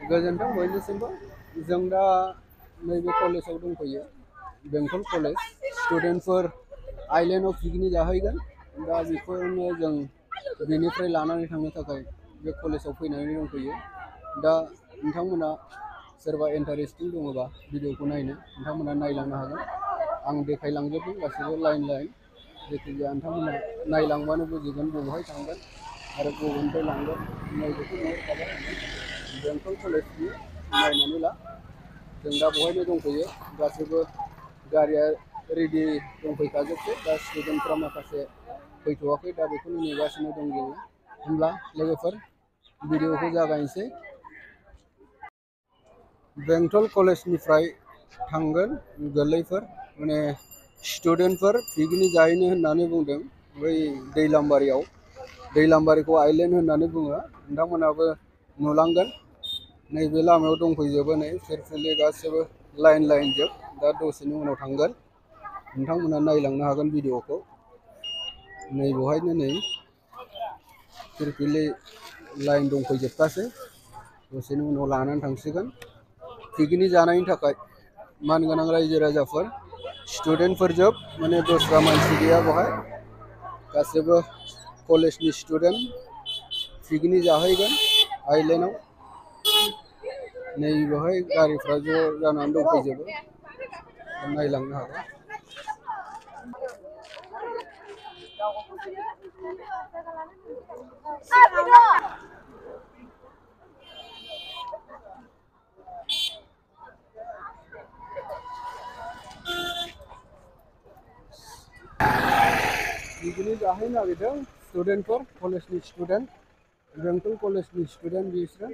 गोजोन्थों बयनिसिमबो जों दा नैबे कलेजाव दंफैयो बेंटल कलेज स्टुडेन्टफोर आइलेण्डआव पिकनिक जाहैगोन दा बेखौनो जों बेनिफ्राय लानानै थांनो थाखाय बे कलेजाव फैनानै दंफैयो दा नोंथांमोना सोरबा इन्टारेस्टिं दङबा भिडिअखौ नायनो नोंथांमोना नायलांनो हागोन आं देखायलांजोबगोन गासैबो लाइन लाइन जायखिजाया नोंथांमोना नायलांबानो बुजिगोन बबेहाय थांगोन आरो बबेनिफ्राय लांगोन नैबेखौ नुहुरखाबाय बेंटल कलेजनि नायनानै ला जों दा बहायनो दंफैयो गासैबो गारिया रेडि दंफैखाजोबसै दा स्टुडेन्टफ्रा माखासे फैथ'वाखै दा बेखौनो नेगासिनो दं जोङो होमब्ला लोगोफोर भिडिअखौ जागायनोसै बेंटल कलेजनिफ्राय थांगोन गोरलैफोर माने स्टुडेन्टफोर पिकनिक जाहैनो होननानै बुंदों बै दैलामबारिखौ आइलेण्ड होननानै बुङो नोंथांमोनाबो नुलांगोन नैबे लामायाव दंफैजोबो नै फिरफिलि गासैबो लाइन लाइन जोब दा दसेनि उनाव थांगोन नोंथांमोना नायलांनो हागोन भिडिअखौ नै बेवहायनो नै फिरफिलि लाइन दंफैजोबखासै दसेनि उनाव लानानै थांसिगोन पिकनिक जानायनि थाखाय मानगोनां रायजो राजाफोर स्टुडेन्टफोर जोब माने दस्रा मानसि गैया बेवहाय गासैबो कलेजनि स्टुडेन्ट पिकनिक जाहैगोन आइलेण्डआव नै बेवहाय गारिफ्रा ज' जानानै दंफैजोबो नायलांनो हागोन पिकनिक जाहैनो नागिरदों स्टुडेन्टफोर कलेजनि स्टुडेन्ट बेंटल कलेजनि स्टुडेन्ट बिसोरो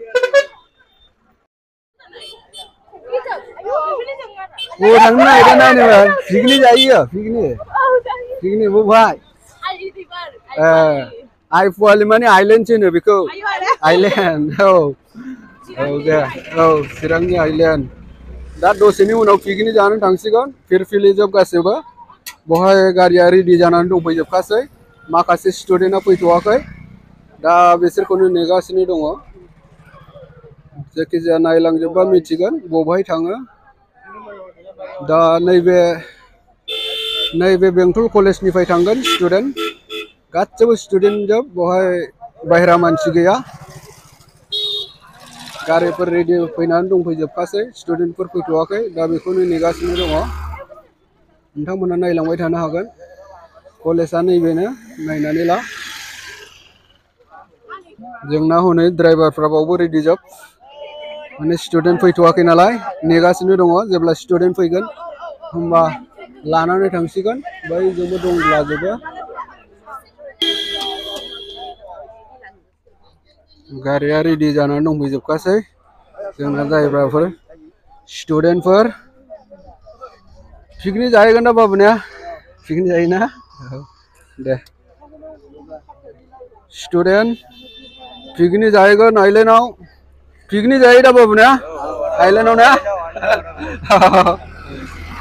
वो थांनो नागिरदों नायनो पिकनिक जाहैयो पिकनिक बबेहाय आइ फुवालि माने आइलेण्डसो होनो बेखौ आइलेण्ड औ दे औ चिरांनि आइलेण्ड दा दसेनि उनाव पिकनिक जानो थांसिगोन फिरफिलि जोब गासैबो बहाय गारिया रेडि जानानै दंफैजोबखासै माखासे स्टुडेन्टआ फैथ'वाखै दा बिसोरखौनो नेगासिनो दङ जायखिजाया नायलांजोबबा मिथिगोन बबेहाय थाङो दा नैबे बेंटल कलेजनिफ्राय थांगोन स्टुडेन्ट गासैबो स्टुडेन्ट जोब बेवहाय बाहेरा मानसि गैया गारिफोर रेडि फैनानै दंफैजोबखासै स्टुडेन्टफोर फैथ'वाखै दा बेखौनो नेगासिनो दङ नोंथांमोना नायलांबाय थानो हागोन कलेजआ नैबेनो नायनानै ला जोंना हनै ड्राइभारफ्रा बावबो रेडि जोब माने स्टुडेन्ट फैथ'वाखै नालाय नेगासिनो दङ जेब्ला स्टुडेन्ट फैगोन होमबा लानानै थांसिगोन बैजोंबो दंब्लाजोबो गारिया रेडि जानानै दंफैजोबखासै जोंना ड्राइभारफोर स्टुडेन्टफोर पिकनिक जाहैगोन दा बाबुनिया पिकनिक जाहैना दे स्टुडेन्ट पिकनिक जाहैगोन आइलेण्डआव पिकनिक जाहैयो दा बाबुनिया आइलेण्डआव ना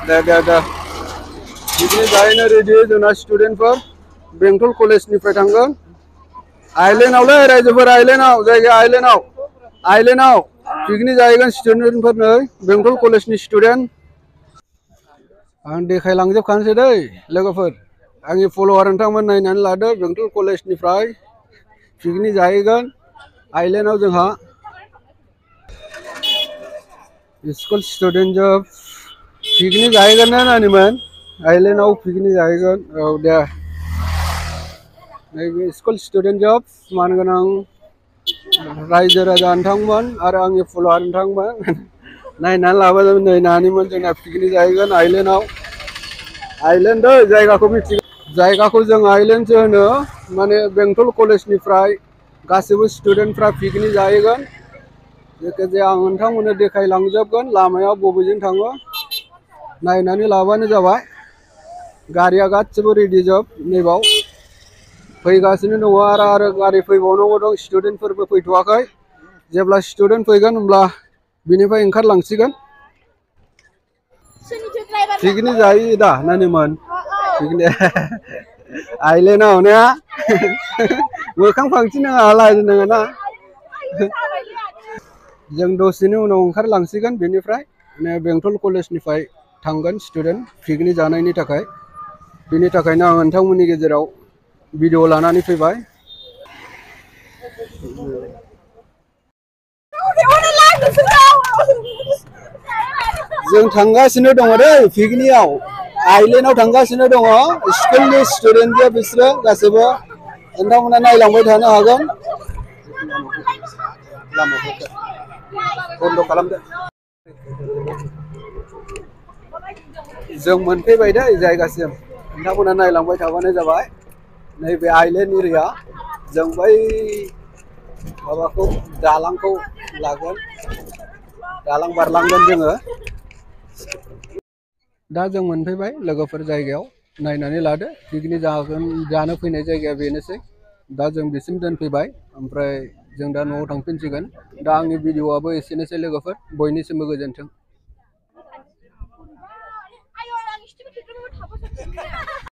दे पिकनिक जाहैनो रेडि जोंना स्टुडेन्टफोर बेंटल कलेजनिफ्राय थांगोन आइलेण्डआवलै रायजोफोर आइलेण्डआव जायगाया आइलेण्डआव पिकनिक जाहैगोन स्टुडेन्टफोर नै बेंटल कलेजनि स्टुडेन्ट आं देखायलांजोबखानोसै दै लोगोफोर आंनि फल'वार नोंथांमोन नायनानै लादो बेंटल कलेजनिफ्राय पिकनिक जाहैगोन आइलेण्डआव जोंहा स्कुल स्टुडेन्ट जोब पिकनिक जाहैगोन ना नानिमोन आइलेण्डआव पिकनिक जाहैगोन औ दे नैबे स्कुल स्टुडेन्ट जोब मानगोनां रायजो राजा नोंथांमोन आरो आंनि फल'वार नोंथांमोन नायनानै लाबोदों नै नानिमोन जोंना पिकनिक जाहैगोन आइलेण्डआव आइलेण्ड दै जायगाखौ मिथिगोन जायगाखौ जों आइलेण्डसो होनो माने बेंटल कलेजनिफ्राय गासैबो स्टुडेन्टफ्रा पिकनिक जाहैगोन जायखिजाया आं नोंथांमोननो देखायलांजोबगोन लामायाव बबेजों थाङो नायनानै लाबानो जाबाय गारिया गासिबो रेडि जोब नैबाव फैगासिनो दङ आरो गारि फैबावनांगौ दं स्टुडेन्टफोरबो फैथ'वाखै जेब्ला स्टुडेन्ट फैगोन होमब्ला बिनिफ्राय ओंखारलांसिगोन पिकनिक जाहैयो दा नानिमोन पिकनिक आइलेण्डआव ना मोखां फांथेनो हाला नोङो ना जों दसेनि उनाव ओंखारलांसिगोन बेनिफ्राय बेंटल कलेजनिफ्राय थांगोन स्टुडेन्ट पिकनिक जानायनि थाखाय। बेनि थाखायनो आं नोंथांमोननि गेजेराव भिडिअ लानानै फैबाय। जों थांगासिनो दङ दै पिकनिकआव आइलेण्डआव थांगासिनो दङ स्कुलनि स्टुडेन्ट जे बिसोरो गासैबो नोंथांमोना नायलांबाय थानो हागोन। बन्द' खालामदो। जों मोनफैबाय दै जायगासिम नोंथांमोना नायलांबाय थाबानो जाबाय। नैबे आइलेण्ड एरिया जों बै माबाखौ दालांखौ लागोन दालां बारलांगोन जोङो। दा जों मोनफैबाय लोगोफोर जायगायाव नायनानै लादो पिकनिक जानो फैनाय जायगाया बेनोसै। दा जों बिसिम दोनफैबाय ओमफ्राय जों दा न'आव थांफिनसिगोन। दा आंनि भिडिअ'आबो एसेनोसै लोगोफोर बयनिसिमबो गोजोन्थों।